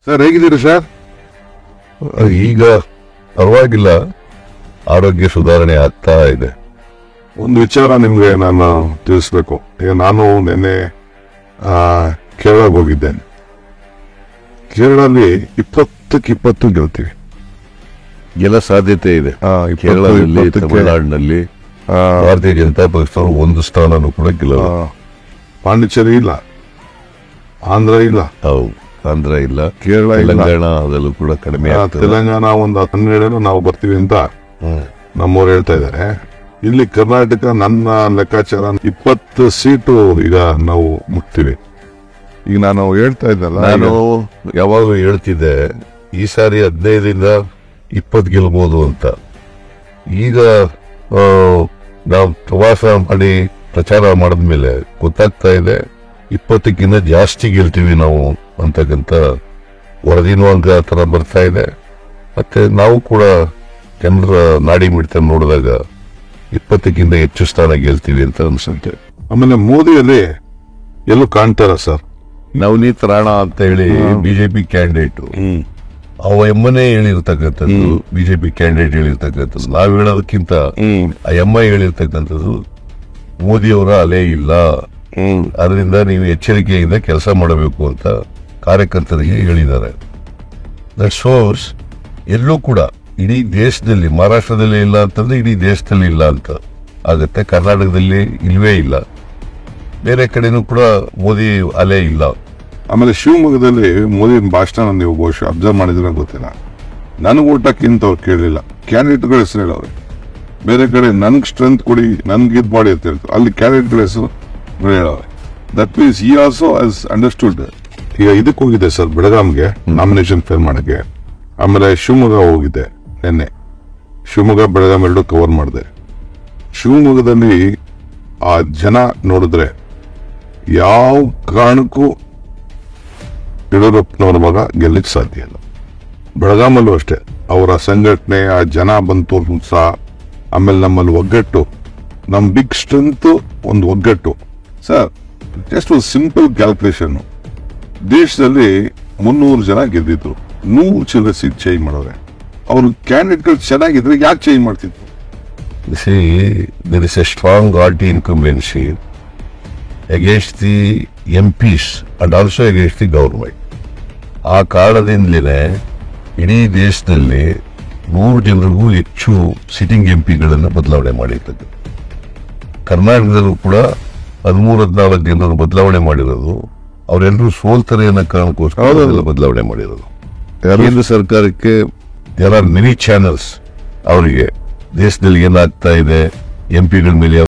Sir ಹೇಗಿದ್ದೀರಿ sir? ಈಗ ಪರವಾಗಿಲ್ಲ, ಆರೋಗ್ಯ ಸುಧಾರಣೆ ಆಗ್ತಾ ಇದೆ. ಒಂದು ವಿಚಾರ ನಿಮ್ಗೆ ನಾನು ತಿಳಿಸ್ಬೇಕು. ಈಗ ನಾನು ನಿನ್ನೆ ಕೇರಳಕ್ಕೆ ಹೋಗಿದ್ದೇನೆ. ಕೇರಳದಲ್ಲಿ 20-20 ಗೆಲ್ತೀವಿ. ಎಲ್ಲ ಸಾಧ್ಯತೆ ಇದೆ. ಕೇರಳದಲ್ಲಿ, ತಮಿಳುನಾಡಿನಲ್ಲಿ ಭಾರತೀಯ ಜನತಾ ಪಕ್ಷದವರು ಒಂದು ಸ್ಥಾನನೂ ಕೂಡ ಗೆಲ್ಲಲ್ಲ. ಪಾಂಡಿಚೇರಿ ಇಲ್ಲ, ಆಂಧ್ರ ಇಲ್ಲ, ಹೌದು, ಆಂಧ್ರ ಇಲ್ಲ, ಕೇರಳ ಇಲ್ಲ, ತೆಲಂಗಾಣದಲ್ಲೂ ಕೂಡ ಕಡಿಮೆ. ತೆಲಂಗಾಣ ಒಂದು 12 ನಾವು ಬರ್ತೀವಿ ಅಂತ ನಮ್ಮವ್ರು ಹೇಳ್ತಾ ಇದ್ದಾರೆ. ಇಲ್ಲಿ ಕರ್ನಾಟಕ ನನ್ನ ಲೆಕ್ಕಾಚಾರ 20 ಸೀಟು ಈಗ ನಾವು ಮುಟ್ತೀವಿ. ಈಗ ನಾನು ಹೇಳ್ತಾ ಇದ್ದಲ್ಲ, ನಾನು ಯಾವಾಗಲೂ ಹೇಳ್ತಿದ್ದೆ ಈ ಸಾರಿ 15-20 ಗೆಲ್ಬಹುದು ಅಂತ. ಈಗ ನಾವು ಪ್ರವಾಸ ಮಾಡಿ ಪ್ರಚಾರ ಮಾಡಿದ್ಮೇಲೆ ಗೊತ್ತಾಗ್ತಾ ಇದೆ 20ಕ್ಕಿಂತ ಜಾಸ್ತಿ ಗೆಲ್ತೀವಿ ನಾವು ಅಂತಕ್ಕಂಥ ವರದಿನೂ ಹಂಗ ತರ ಬರ್ತಾ ಇದೆ. ಮತ್ತೆ ನಾವು ಕೂಡ ಜನರ ನಾಡಿ ಮಿಡ್ತ ನೋಡಿದಾಗ 20ಕ್ಕಿಂತ ಹೆಚ್ಚು ಸ್ಥಾನ ಗೆಲ್ತೀವಿ ಅಂತ ಅನ್ಸುತ್ತೆ. ಆಮೇಲೆ ಮೋದಿಯಲ್ಲಿ ಎಲ್ಲೂ ಕಾಣ್ತಾರ ಸರ್. ನವನೀತ್ ರಾಣಾ ಅಂತ ಹೇಳಿ ಬಿಜೆಪಿ ಕ್ಯಾಂಡಿಡೇಟ್, ಅವ ಎಮ್ಮನೇ ಹೇಳಿರ್ತಕ್ಕಂಥದ್ದು, ಬಿಜೆಪಿ ಕ್ಯಾಂಡಿಡೇಟ್ ಹೇಳಿರ್ತಕ್ಕಂಥದ್ದು. ನಾವ್ ಹೇಳೋದಕ್ಕಿಂತ ಆ ಎಮ್ಮ ಹೇಳಿರ್ತಕ್ಕಂಥದ್ದು ಮೋದಿಯವರ ಅಲೆ ಇಲ್ಲ, ಅದರಿಂದ ನೀವು ಎಚ್ಚರಿಕೆಯಿಂದ ಕೆಲಸ ಮಾಡಬೇಕು ಅಂತ ಕಾರ್ಯಕರ್ತರಿಗೆ ಹೇಳಿದ್ದಾರೆ. ದಟ್ ಶೋಸ್ ಎಲ್ಲೂ ಕೂಡ ಇಡೀ ದೇಶದಲ್ಲಿ, ಮಹಾರಾಷ್ಟ್ರದಲ್ಲಿ ಇಲ್ಲ ಅಂತಂದ್ರೆ ಇಡೀ ದೇಶದಲ್ಲಿ ಇಲ್ಲ ಅಂತ ಆಗತ್ತೆ. ಕರ್ನಾಟಕದಲ್ಲಿ ಇಲ್ವೇ ಇಲ್ಲ, ಬೇರೆ ಕಡೆನೂ ಕೂಡ ಮೋದಿ ಅಲೆ ಇಲ್ಲ. ಆಮೇಲೆ ಶಿವಮೊಗ್ಗದಲ್ಲಿ ಮೋದಿ ಭಾಷಣ ನೀವು ಬಹುಶಃ ಅಬ್ಸರ್ವ್ ಮಾಡಿದ್ರೆ ಗೊತ್ತಿಲ್ಲ. ನನಗೆ ಊಟಕ್ಕಿಂತ ಅವ್ರು ಕೇಳಲಿಲ್ಲ, ಕ್ಯಾಂಡಿಡೇಟ್ಗಳ ಹೆಸರು ಹೇಳವ್ರೆ. ಬೇರೆ ಕಡೆ ನನ್ಗೆ ಸ್ಟ್ರೆಂತ್ ಕೊಡಿ, ನನ್ಗೆ ಇದು ಮಾಡಿ ಅಂತ ಹೇಳ್ತಾರೆ, ಅಲ್ಲಿ ಕ್ಯಾಂಡಿಡೇಟ್ಗಳ ಹೆಸರು ಹೇಳವ್ರೆ. ದಟ್ ಮೀನ್ಸ್ ಈ ಆಲ್ಸೋ ಹ್ಯಾಸ್ ಅಂಡರ್ಸ್ಟುಡ್. ಈಗ ಇದಕ್ಕೆ ಹೋಗಿದ್ದೆ ಸರ್, ಬೆಳಗಾಂಗೆ ನಾಮಿನೇಷನ್ ಫೇಲ್ ಮಾಡಕ್ಕೆ. ಆಮೇಲೆ ಶಿವಮೊಗ್ಗ ಹೋಗಿದ್ದೆ ನಿನ್ನೆ. ಶಿವಮೊಗ್ಗ ಬೆಳಗಾಂ ಎರಡು ಕವರ್ ಮಾಡಿದೆ. ಶಿವಮೊಗ್ಗದಲ್ಲಿ ಆ ಜನ ನೋಡಿದ್ರೆ ಯಾವ ಕಾರಣಕ್ಕೂ ಯಡಿಯೂರಪ್ಪನವ್ರ ಮಗ ಗೆಲ್ಲಕ್ಕೆ ಸಾಧ್ಯ ಇಲ್ಲ. ಬೆಳಗಾಮಲ್ಲೂ ಅಷ್ಟೇ, ಅವರ ಸಂಘಟನೆ, ಆ ಜನ ಬಂತು ಸಹ. ಆಮೇಲೆ ನಮ್ಮಲ್ಲಿ ಒಗ್ಗಟ್ಟು, ನಮ್ಮ ಬಿಗ್ ಸ್ಟ್ರೆಂತ್ ಒಂದು ಒಗ್ಗಟ್ಟು ಸರ್. ಜಸ್ಟ್ ಒಂದು ಸಿಂಪಲ್ ಕ್ಯಾಲ್ಕುಲೇಷನ್, ದೇಶದಲ್ಲಿ 300 ಜನ ಗೆದ್ದಿದ್ರು, 100 ಚಿಲ್ಲರೆ ಸೀಟ್ ಚೇಂಜ್ ಮಾಡೋರೆ. ಅವ್ರ ಕ್ಯಾಂಡಿಡೇಟ್ಗಳು ಚೆನ್ನಾಗಿದ್ರೆ ಯಾಕೆ ಚೇಂಜ್ ಮಾಡ್ತಿದ್ರು? See, there is a strong anti-incumbency against the MPs and also against the government. ಆ ಕಾರಣದಿಂದಲೇ ಇಡೀ ದೇಶದಲ್ಲಿ 100 ಜನರಿಗೂ ಹೆಚ್ಚು ಸಿಟ್ಟಿಂಗ್ ಎಂಪಿಗಳನ್ನು ಬದಲಾವಣೆ ಮಾಡಿರ್ತದೆ. ಕರ್ನಾಟಕದಲ್ಲೂ ಕೂಡ 13-14 ಜನರನ್ನು ಬದಲಾವಣೆ ಮಾಡಿರೋದು ಅವರೆಲ್ಲರೂ ಸೋಲ್ತಾರೆ ಅನ್ನೋ ಕಾರಣಕ್ಕೋಸ್ಕರ ಬದಲಾವಣೆ ಮಾಡಿರೋದು. ಕೇಂದ್ರ ಸರ್ಕಾರಕ್ಕೆ ದೇರ್ ಆರ್ ಮೆನಿ ಚಾನಲ್ಸ್ ಅವರಿಗೆ ದೇಶದಲ್ಲಿ ಏನಾಗ್ತಾ ಇದೆ, ಎಂಪಿಗಳ ಮೇಲೆ